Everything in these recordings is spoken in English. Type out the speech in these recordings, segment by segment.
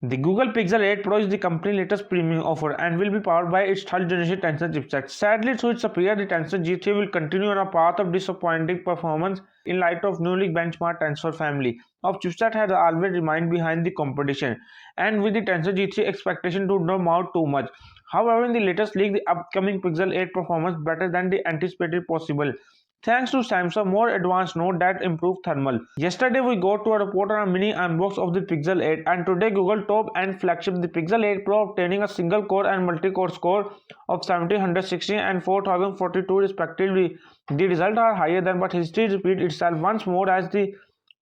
The Google Pixel 8 Pro is the company's latest premium offer and will be powered by its third generation Tensor chipset. Sadly, through its superior, the Tensor G3 will continue on a path of disappointing performance in light of newly benchmarked Tensor family of chipset has always remained behind the competition, and with the Tensor G3 expectation to not mount too much. However, in the latest leak, the upcoming Pixel 8 performance better than the anticipated possible, thanks to Samsung more advanced node that improve thermal. Yesterday we got to a report on a mini unbox of the Pixel 8, and today Google top end flagship the Pixel 8 Pro obtaining a single core and multi-core score of 1760 and 4042 respectively. The results are higher than, but history repeats itself once more as the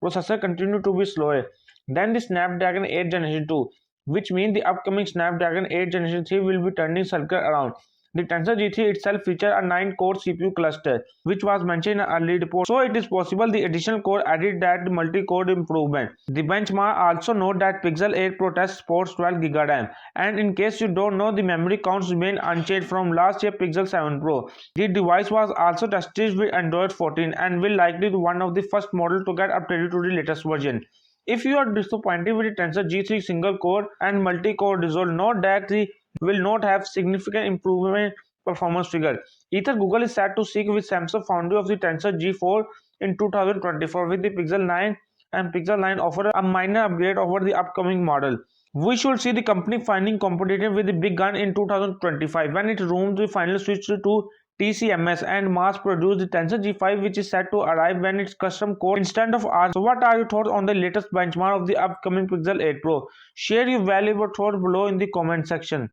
processor continues to be slower than the Snapdragon 8 Generation 2, which means the upcoming Snapdragon 8 Generation 3 will be turning circle around. The Tensor G3 itself features a 9-core CPU cluster, which was mentioned in an early report, so it is possible the additional core added that multi-core improvement. The benchmark also note that Pixel 8 Pro test supports 12GB RAM, and in case you don't know, the memory counts remain unchanged from last year Pixel 7 Pro. The device was also tested with Android 14 and will likely be one of the first models to get updated to the latest version. If you are disappointed with the Tensor G3 single core and multi-core result, note that the will not have significant improvement performance figure. Either Google is set to seek with Samsung foundry of the Tensor G4 in 2024, with the Pixel 9 and Pixel 9 offer a minor upgrade over the upcoming model. We should see the company finding competitive with the big gun in 2025 when it rooms the final switch to TCMS and mass produce the Tensor G5, which is set to arrive when its custom core instead of ours. So what are your thoughts on the latest benchmark of the upcoming Pixel 8 Pro? Share your valuable thoughts below in the comment section.